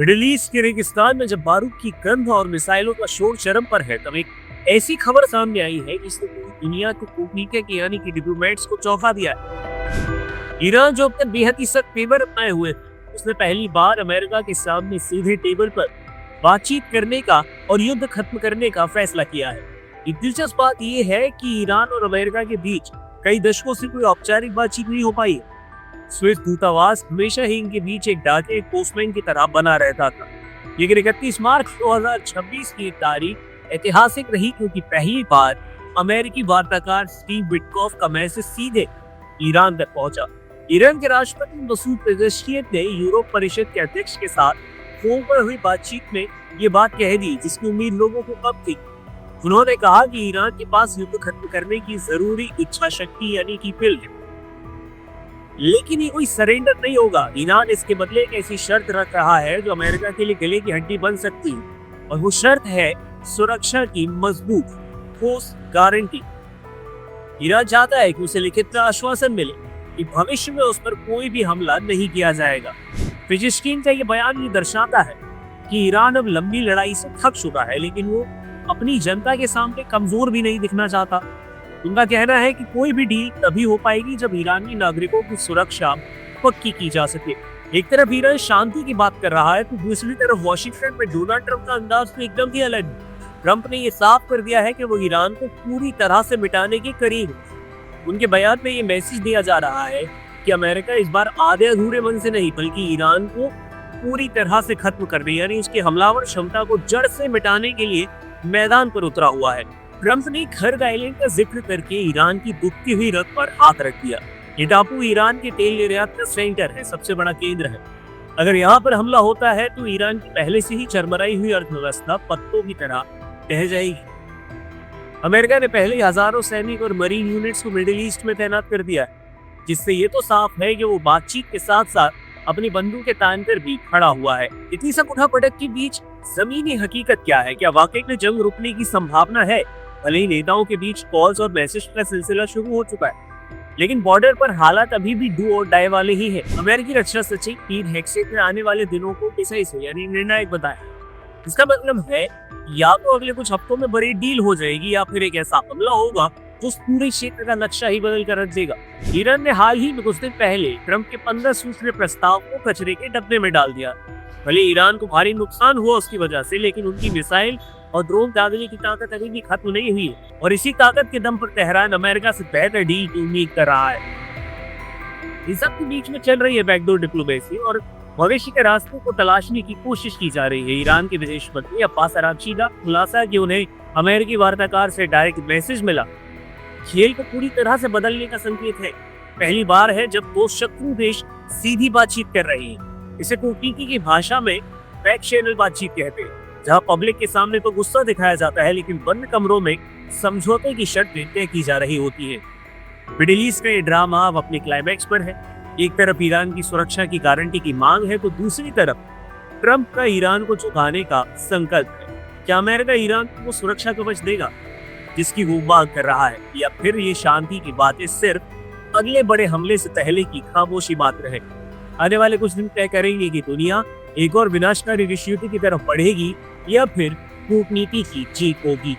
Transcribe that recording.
Middle east के रेगिस्तान में जब बारूद की गंध और मिसाइलों का शोर चरम पर है, तब एक ऐसी खबर सामने आई है जिसने पूरी दुनिया के कूटनीतिक यानी कि डिप्लोमेट्स को चौंका दिया है। ईरान जो अब तक बेहद ही सख्त पेवर अपनाए हुए, उसने पहली बार अमेरिका के सामने सीधे टेबल पर बातचीत करने का और युद्ध खत्म करने का फैसला किया है। एक दिलचस्प बात यह है कि ईरान और अमेरिका के बीच कई दशकों से कोई औपचारिक बातचीत नहीं हो पाई है। स्विस दूतावास हमेशा ही इनके बीच एक डाके पोस्टमैन की तरह बना रहता था। लेकिन 31 मार्च 2026 की तारीख ऐतिहासिक रही, क्योंकि पहली बार अमेरिकी वार्ताकार स्टीव विटकॉफ का मैसेज सीधे ईरान तक पहुंचा। ईरान के राष्ट्रपति मसूद पेजेश्कियन ने यूरोप परिषद के अध्यक्ष के साथ फोन पर हुई बातचीत में ये बात कह दी, जिसकी उम्मीद लोगों को कम थी। उन्होंने कहा कि ईरान के पास युद्ध खत्म करने की जरूरी इच्छा शक्ति यानी कि विल है, लेकिन ये कोई सरेंडर नहीं होगा। ईरान इसके बदले एक ऐसी शर्त रख रहा है जो अमेरिका के लिए गले की हड्डी बन सकती है, और वो शर्त है सुरक्षा की मजबूत ठोस गारंटी। ईरान चाहता है कि उसे लिखित आश्वासन मिले कि भविष्य में उस पर कोई भी हमला नहीं किया जाएगा। पेजेश्किन का ये बयान ये दर्शाता है कि ईरान अब लंबी लड़ाई से थक चुका है, लेकिन वो अपनी जनता के सामने कमजोर भी नहीं दिखना चाहता। उनका कहना है कि कोई भी डील तभी हो पाएगी जब ईरानी नागरिकों की सुरक्षा पक्की की जा सके। एक तरफ ईरान शांति की बात कर रहा है, तो दूसरी तरफ वॉशिंगटन में डोनाल्ड ट्रंप का अंदाज तो एकदम ही अलग है। ट्रंप ने ये साफ कर दिया है कि वो ईरान को पूरी तरह से मिटाने के करीब है। उनके बयान में ये मैसेज दिया जा रहा है कि अमेरिका इस बार आधे अधूरे मन से नहीं, बल्कि ईरान को पूरी तरह से खत्म करने यानी उसकी हमलावर क्षमता को जड़ से मिटाने के लिए मैदान पर उतरा हुआ है। ट्रंप ने खर्ग आइलैंड का जिक्र करके ईरान की दुखती हुई रग पर हाथ रख दिया। ये टापू ईरान के तेल निर्यात का सेंटर है, सबसे बड़ा केंद्र है। अगर यहाँ पर हमला होता है तो ईरान की पहले से ही चरमराई हुई अर्थव्यवस्था पत्तों की तरह बह जाएगी। अमेरिका ने पहले हजारों सैनिक और मरीन यूनिट्स को मिडिल ईस्ट में तैनात कर दिया है, जिससे ये तो साफ है कि वो बातचीत के साथ साथ अपनी बंदूकें तान कर भी खड़ा हुआ है। इतनी सब उठापटक के बीच जमीनी हकीकत क्या है? क्या वाकई में जंग रुकने की संभावना है? भले ही नेताओं के बीच कॉल्स और मैसेज का सिलसिला शुरू हो चुका है, लेकिन बॉर्डर पर हालात अभी भी डू और डाई वाले ही हैं। अमेरिकी रक्षा सचिव पीट हेग्सेट ने आने वाले दिनों को डिसाइसिव यानी निर्णायक बताया। इसका मतलब है या तो अगले कुछ हफ्तों में बड़ी डील हो जाएगी, या फिर एक ऐसा हमला होगा जो उस पूरे क्षेत्र का नक्शा ही बदल कर रख देगा। ईरान ने हाल ही में कुछ दिन पहले ट्रंप के 15 सूत्रीय प्रस्ताव को कचरे के डब्बे में डाल दिया। भले ईरान को भारी नुकसान हुआ उसकी वजह से, लेकिन उनकी मिसाइल और ड्रोन दागने की ताकत अभी भी खत्म नहीं हुई है, और इसी ताकत के दम पर तेहरान अमेरिका से बेहतर डील की उम्मीद कर रहा है। इस सब के बीच में चल रही है बैकडोर डिप्लोमेसी, और भविष्य के रास्तों को तलाशने की कोशिश की जा रही है। ईरान के विदेश मंत्री अब्बास अरागची का खुलासा कि उन्हें अमेरिकी वार्ताकार से डायरेक्ट मैसेज मिला, खेल को पूरी तरह से बदलने का संकेत है। पहली बार है जब दो शत्रु देश सीधी बातचीत कर रहे हैं। इसे कूटनीति की भाषा में बैक चैनल बातचीत कहते हैं, जहां पब्लिक के सामने तो गुस्सा दिखाया जाता है, लेकिन बंद कमरों में समझौते की शर्तें तय की जा रही होती है। मिडिल ईस्ट का ये ड्रामा अब अपने क्लाइमैक्स पर है। एक तरफ ईरान की सुरक्षा की गारंटी की मांग है, तो दूसरी तरफ ट्रंप का ईरान को झुकाने का संकल्प है। क्या अमेरिका ईरान को सुरक्षा कवच देगा जिसकी वो मांग कर रहा है, या फिर ये शांति की बातें सिर्फ अगले बड़े हमले से पहले की खामोशी मात्र है? आने वाले कुछ दिन तय करेंगे कि दुनिया एक और विनाशकारी विश्व युद्ध की तरफ बढ़ेगी या फिर कूटनीति की जीत होगी।